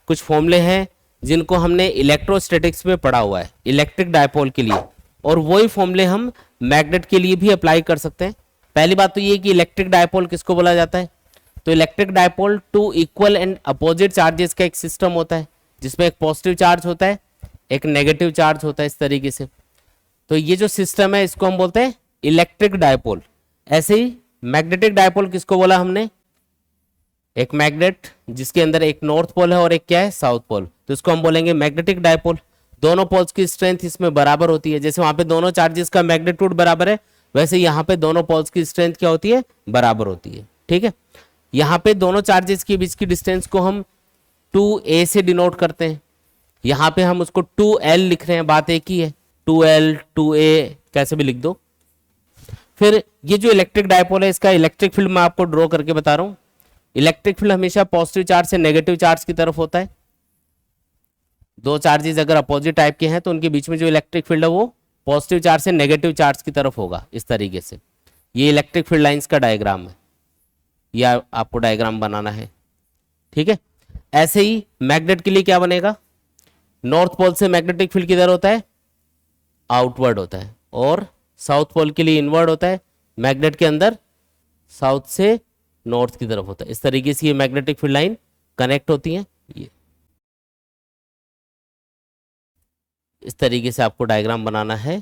कुछ फॉर्मूले हैं जिनको हमने इलेक्ट्रोस्टैटिक्स में पढ़ा हुआ है इलेक्ट्रिक डायपोल के लिए, और वही फॉर्मूले हम मैग्नेट के लिए भी अप्लाई कर सकते हैं। पहली बात तो ये कि इलेक्ट्रिक डायपोल किसको बोला जाता है, तो electric dipole two equal and opposite charges का एक सिस्टम होता है जिसमें एक पॉजिटिव चार्ज होता है एक नेगेटिव चार्ज होता है, इस तरीके से। तो ये जो सिस्टम है इसको हम बोलते हैं इलेक्ट्रिक डायपोल। ऐसे ही मैग्नेटिक डायपोल किसको बोला हमने, एक मैग्नेट जिसके अंदर एक नॉर्थ पोल है और एक क्या है साउथ पोल, तो इसको हम बोलेंगे मैग्नेटिक डायपोल। दोनों पोल्स की स्ट्रेंथ इसमें बराबर होती है, जैसे वहां पे दोनों चार्जेस का मैग्नीट्यूड बराबर है वैसे यहाँ पे दोनों पोल्स की स्ट्रेंथ क्या होती है, बराबर होती है। ठीक है, यहाँ पे दोनों चार्जेस के बीच की डिस्टेंस को हम 2a से डिनोट करते हैं, यहाँ पे हम उसको 2l लिख रहे हैं, बात एक ही है, 2l 2a कैसे भी लिख दो। फिर ये जो इलेक्ट्रिक डायपोल है इसका इलेक्ट्रिक फील्ड मैं आपको ड्रॉ करके बता रहा हूँ। इलेक्ट्रिक फील्ड हमेशा पॉजिटिव चार्ज से नेगेटिव चार्ज की तरफ होता है। दो चार्जेस अगर अपोजिट टाइप के हैं तो उनके बीच में जो इलेक्ट्रिक फील्ड है वो पॉजिटिव चार्ज से नेगेटिव चार्ज की तरफ होगा, इस तरीके से। ये इलेक्ट्रिक फील्ड लाइंस का डायग्राम है, या आपको डायग्राम बनाना है। ठीक है, ऐसे ही मैग्नेट के लिए क्या बनेगा, नॉर्थ पोल से मैग्नेटिक फील्ड किधर होता है, आउटवर्ड होता है, और साउथ पोल के लिए इनवर्ड होता है। मैग्नेट के अंदर साउथ से नॉर्थ की तरफ होता है। इस तरीके से ये मैग्नेटिक फील्ड लाइन कनेक्ट होती है। ये इस तरीके से आपको डायग्राम बनाना है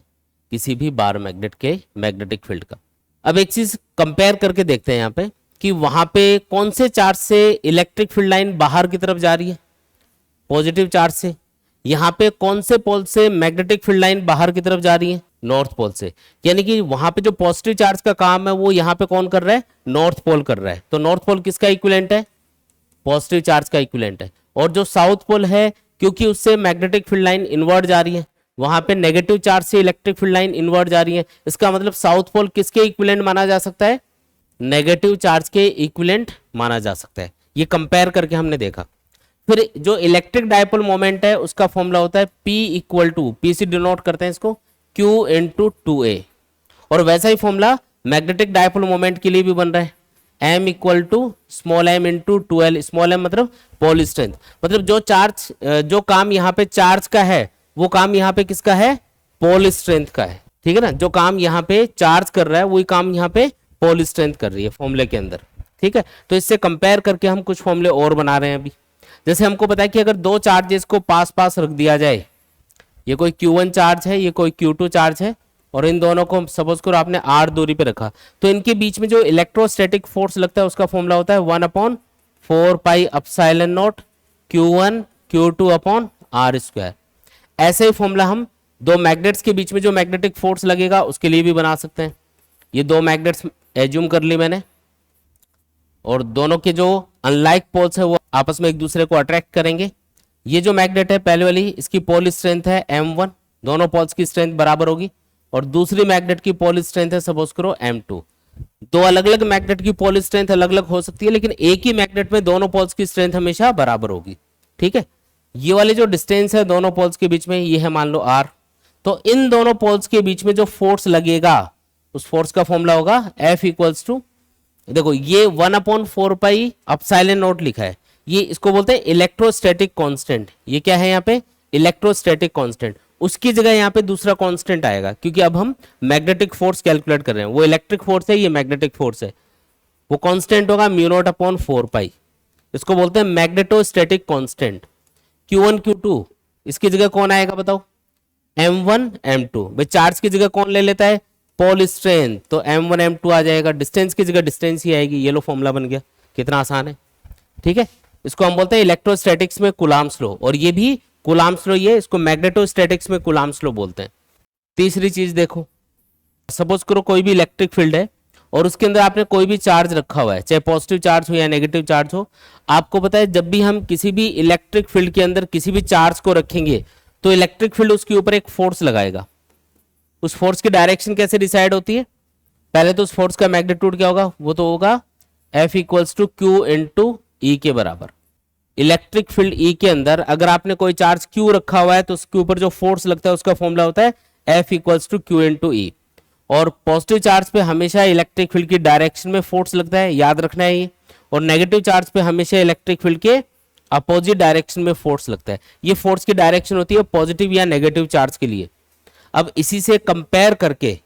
किसी भी बार मैग्नेट के मैग्नेटिक फील्ड का। अब एक चीज कंपेयर करके देखते हैं यहाँ पे कि वहां पे कौन से चार्ज से इलेक्ट्रिक फील्ड लाइन बाहर की तरफ जा रही है, पॉजिटिव चार्ज से। यहाँ पे कौन से पोल से मैग्नेटिक फील्ड लाइन बाहर की तरफ जा रही है, नॉर्थ पोल से। यानी कि वहां पे जो पॉजिटिव चार्ज का काम है वो यहाँ पे कौन कर रहा है, नॉर्थ पोल कर रहा है। तो नॉर्थ पोल किसका इक्विवेलेंट है, पॉजिटिव चार्ज का इक्विवेलेंट है। और जो साउथ पोल है, क्योंकि उससे मैग्नेटिक फील्ड लाइन इनवर्ट जा रही है, वहां पे नेगेटिव चार्ज से इलेक्ट्रिक फील्ड लाइन इनवर्ट जा रही है। इसका मतलब साउथ पोल किसके इक्विवेलेंट माना जा सकता है, नेगेटिव चार्ज के इक्विवेलेंट माना जा सकता है। ये कंपेयर करके हमने देखा। फिर जो इलेक्ट्रिक डायपोल मोमेंट है उसका फॉर्मूला होता है P इक्वल टू, P से डिनोट करते हैं इसको, Q इंटू 2a। और वैसा ही फॉर्मूला मैग्नेटिक डायपोल मोमेंट के लिए भी बन रहा है, M equal to small m into 2l। Small m मतलब पोल स्ट्रेंथ, मतलब जो चार्ज जो काम यहाँ पे चार्ज का है वो काम यहाँ पे किसका है, पोल स्ट्रेंथ का है। ठीक है ना, जो काम यहाँ पे चार्ज कर रहा है वही काम यहाँ पे पोल स्ट्रेंथ कर रही है फॉर्मूले के अंदर। ठीक है, तो इससे कंपेयर करके हम कुछ फॉर्मूले और बना रहे हैं अभी। जैसे हमको पता है कि अगर दो चार्जेस को पास पास रख दिया जाए, ये कोई Q1 चार्ज है, ये कोई Q2 चार्ज है, और इन दोनों को सपोज करो आपने r दूरी पे रखा, तो इनके बीच में जो इलेक्ट्रोस्टैटिक फोर्स लगता है उसका फॉर्मूला होता है 1/4 pi epsilon not Q1 Q2 upon r square. ऐसे ही फॉर्मूला हम दो मैग्नेट्स के बीच में जो मैग्नेटिक फोर्स लगेगा उसके लिए भी बना सकते हैं। ये दो मैग्नेट्स एज्यूम कर ली मैंने, और दोनों के जो अनलाइक पोल्स है वो आपस में एक दूसरे को अट्रैक्ट करेंगे। ये जो मैग्नेट है पहले वाली, इसकी पोल स्ट्रेंथ है m1, दोनों पोल्स की स्ट्रेंथ बराबर होगी। और दूसरी मैग्नेट की पोल स्ट्रेंथ है सपोज करो m2। दो अलग अलग मैग्नेट की पोल स्ट्रेंथ अलग अलग हो सकती है, लेकिन एक ही मैग्नेट में दोनों पोल्स की स्ट्रेंथ हमेशा बराबर होगी। ठीक है, ये वाली जो डिस्टेंस है दोनों पोल्स के बीच में ये है मान लो r। तो इन दोनों पोल्स के बीच में जो फोर्स लगेगा उस फोर्स का फॉर्मूला होगा F इक्वल्स टू, देखो ये 1/4 पाई एप्सिलॉन नॉट लिखा है, ये इसको बोलते हैं इलेक्ट्रोस्टैटिक कांस्टेंट। ये क्या है यहाँ पे, इलेक्ट्रोस्टैटिक कांस्टेंट। उसकी जगह यहाँ पे दूसरा कांस्टेंट आएगा, क्योंकि अब हम मैग्नेटिक फोर्स कैलकुलेट कर रहे हैं। वो इलेक्ट्रिक फोर्स है, ये मैग्नेटिक फोर्स है। वो कांस्टेंट होगा μ0/4 पाई, इसको बोलते हैं मैग्नेटोस्टैटिक कांस्टेंट। Q1 Q2 इसकी जगह कौन आएगा बताओ, M1 M2। भाई चार्ज की जगह कौन ले लेता है, पोल स्ट्रेंथ, तो M1 M2 आ जाएगा। डिस्टेंस की जगह डिस्टेंस ही आएगी। ये लो फॉर्मूला बन गया, कितना आसान है। ठीक है, इसको हम बोलते हैं इलेक्ट्रोस्टैटिक्स में कूलाम्ब्स लॉ, और ये भी कूलाम्ब्स लॉ, ये इसको मैग्नेटोस्टैटिक्स में कूलाम्ब्स लॉ बोलते हैं। तीसरी चीज देखो, सपोज करो कोई भी इलेक्ट्रिक फील्ड है और उसके अंदर आपने कोई भी चार्ज रखा हुआ है, चाहे पॉजिटिव चार्ज हो या नेगेटिव चार्ज हो। आपको पता है जब भी हम किसी भी इलेक्ट्रिक फील्ड के अंदर किसी भी चार्ज को रखेंगे तो इलेक्ट्रिक फील्ड उसके ऊपर एक फोर्स लगाएगा। उस फोर्स की डायरेक्शन कैसे डिसाइड होती है, पहले तो उस फोर्स का मैग्नीट्यूड क्या होगा, वो तो होगा F equals to Q into E के बराबर। इलेक्ट्रिक फील्ड E के अंदर अगर आपने कोई चार्ज Q रखा हुआ है तो उसके ऊपर जो फोर्स लगता है उसका फॉर्मूला होता है F equals to Q into E। और पॉजिटिव चार्ज पे हमेशा इलेक्ट्रिक फील्ड की डायरेक्शन में फोर्स लगता है, याद रखना है ये। और नेगेटिव चार्ज पे हमेशा इलेक्ट्रिक फील्ड के अपोजिट डायरेक्शन में फोर्स लगता है। ये फोर्स की डायरेक्शन होती है पॉजिटिव या नेगेटिव चार्ज के लिए। अब इसी से कंपेयर करके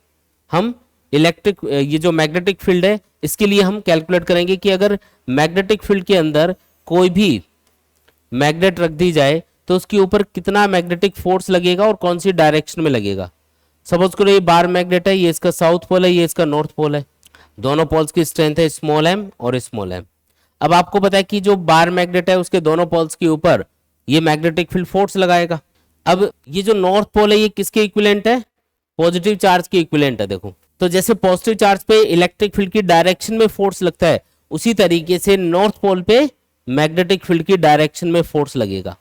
हम इलेक्ट्रिक ये जो मैग्नेटिक फील्ड है इसके लिए हम कैलकुलेट करेंगे कि अगर मैग्नेटिक फील्ड के अंदर कोई भी मैग्नेट रख दी जाए तो उसके ऊपर कितना मैग्नेटिक फोर्स लगेगा और कौन सी डायरेक्शन में लगेगा। सपोज करो ये बार मैग्नेट है, ये इसका साउथ पोल है, ये इसका नॉर्थ पोल है। दोनों पोल्स की स्ट्रेंथ है स्मॉल एम और स्मॉल एम। अब आपको पता है कि जो बार मैग्नेट है उसके दोनों पोल्स के ऊपर ये मैग्नेटिक फील्ड फोर्स लगाएगा। अब ये जो नॉर्थ पोल है ये किसके इक्विवेलेंट है? पॉजिटिव चार्ज के इक्विवेलेंट है। देखो तो जैसे पॉजिटिव चार्ज पे इलेक्ट्रिक फील्ड की डायरेक्शन में फोर्स लगता है उसी तरीके से नॉर्थ पोल पे मैग्नेटिक फील्ड की डायरेक्शन में फोर्स लगेगा।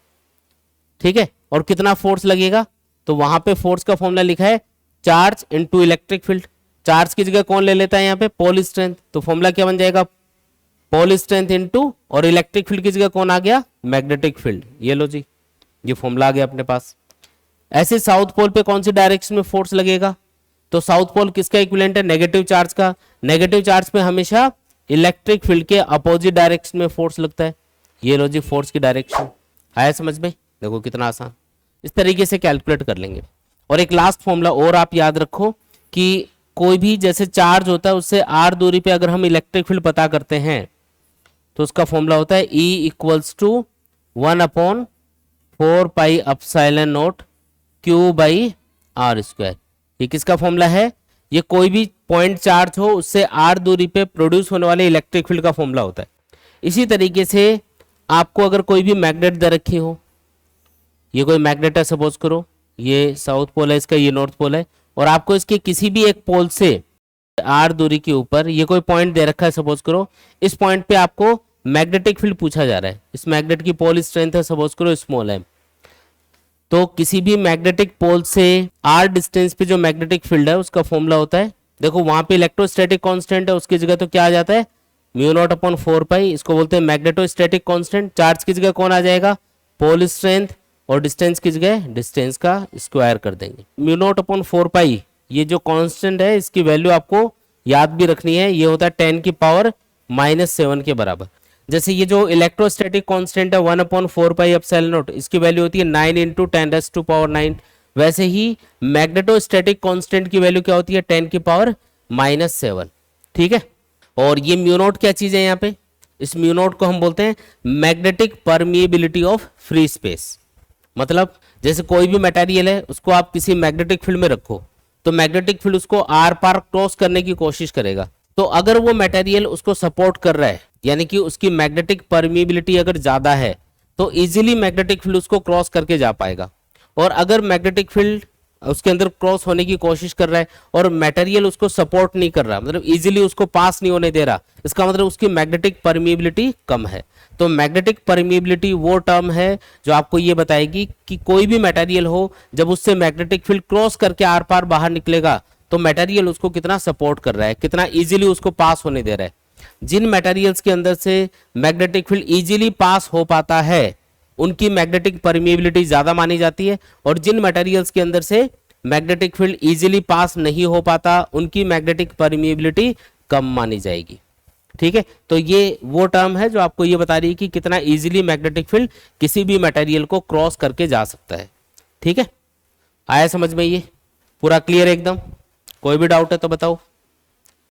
ठीक है, और कितना फोर्स लगेगा? तो वहां पे फोर्स का फॉर्मूला लिखा है charge into electric field. Charge की जगह कौन ले लेता है यहाँ पे? Pole strength. तो फॉर्मूला क्या बन जाएगा? पोल स्ट्रेंथ इनटू, और इलेक्ट्रिक फील्ड की जगह कौन आ गया? Magnetic field. ये लो जी, ये फॉर्मूला आ गया अपने पास। ऐसे साउथ पोल पे कौन सी डायरेक्शन में फोर्स लगेगा? तो साउथ पोल किसका इक्विवेलेंट है? नेगेटिव चार्ज का। नेगेटिव चार्ज पे हमेशा इलेक्ट्रिक फील्ड के अपोजिट डायरेक्शन में फोर्स लगता है। ये लो जी फोर्स की डायरेक्शन। आया समझ में? देखो कितना आसान, इस तरीके से कैलकुलेट कर लेंगे। और एक लास्ट फॉर्मूला और आप याद रखो कि कोई भी जैसे चार्ज होता है उससे आर दूरी पे अगर हम इलेक्ट्रिक फील्ड पता करते हैं तो उसका फॉर्मूला होता है E equals to 1/4 pi epsilon not Q by R square. ये किसका फॉर्मूला है? ये कोई भी पॉइंट चार्ज हो उससे आर दूरी पे प्रोड्यूस होने वाले इलेक्ट्रिक फील्ड का फॉर्मूला होता है। इसी तरीके से आपको अगर कोई भी मैग्नेट दे रखी हो, ये कोई मैग्नेट है सपोज करो, ये साउथ पोल है इसका, ये नॉर्थ पोल है, और आपको इसके किसी भी एक पोल से आर दूरी के ऊपर ये कोई पॉइंट दे रखा है सपोज करो, इस पॉइंट पे आपको मैग्नेटिक फील्ड पूछा जा रहा है। इस मैग्नेट की पोल स्ट्रेंथ है सपोज करो स्मॉल एम। तो किसी भी मैग्नेटिक पोल से आर डिस्टेंस पे जो मैग्नेटिक फील्ड है उसका फॉर्मूला होता है, देखो वहां पे इलेक्ट्रोस्टैटिक कांस्टेंट है, उसकी जगह तो क्या आ जाता है? μ0/4 पाई। इसको बोलते हैं मैग्नेटोस्टैटिक कांस्टेंट। चार्ज की जगह कौन आ जाएगा? पोल स्ट्रेंथ, और डिस्टेंस की जगह डिस्टेंस का स्क्वायर कर देंगे। μ0/4 पाई ये जो कांस्टेंट है इसकी वैल्यू आपको याद भी रखनी है, ये होता है 10⁻⁻7 के बराबर। जैसे ये जो इलेक्ट्रोस्टैटिक कांस्टेंट है 1/4 पाई एप्सिलॉन नॉट, इसकी वैल्यू होती है 9 × 10⁻⁹। वैसे ही मैग्नेटोस्टैटिक कांस्टेंट की वैल्यू क्या होती है? 10⁻⁻7। ठीक है, और ये म्यू नॉट क्या चीज है यहाँ पे? इस म्यू नॉट को हम बोलते हैं magnetic permeability of free space. मतलब जैसे कोई भी मटेरियल है उसको आप किसी मैग्नेटिक फील्ड में रखो तो मैग्नेटिक फील्ड उसको आर पार क्रॉस करने की कोशिश करेगा। तो अगर वो मटेरियल उसको सपोर्ट कर रहा है यानी कि उसकी मैग्नेटिक परमिएबिलिटी अगर ज्यादा है तो इजीली मैग्नेटिक फील्ड उसको क्रॉस करके जा पाएगा। और अगर मैग्नेटिक फील्ड उसके अंदर क्रॉस होने की कोशिश कर रहा है और मटेरियल उसको सपोर्ट नहीं कर रहा, मतलब इजीली उसको पास नहीं होने दे रहा, इसका मतलब उसकी मैग्नेटिक परमिएबिलिटी कम है। तो मैग्नेटिक परमिएबिलिटी वो टर्म है जो आपको ये बताएगी कि कोई भी मटेरियल हो जब उससे मैग्नेटिक फील्ड क्रॉस करके आर पार बाहर निकलेगा तो मटेरियल उसको कितना सपोर्ट कर रहा है, कितना इजीली उसको पास होने दे रहा है। जिन मटेरियल्स के अंदर से मैग्नेटिक फील्ड इजीली पास हो पाता है उनकी मैग्नेटिक परमिएबिलिटी ज्यादा मानी जाती है, और जिन मटेरियल्स के अंदर से मैग्नेटिक फील्ड इजीली पास नहीं हो पाता उनकी मैग्नेटिक परमिएबिलिटी कम मानी जाएगी। ठीक है, तो ये वो टर्म है जो आपको ये बता रही है कि कितना इजीली मैग्नेटिक फील्ड किसी भी मटेरियल को क्रॉस करके जा सकता है। ठीक है, आया समझ में? ये पूरा क्लियर एकदम? कोई भी डाउट है तो बताओ।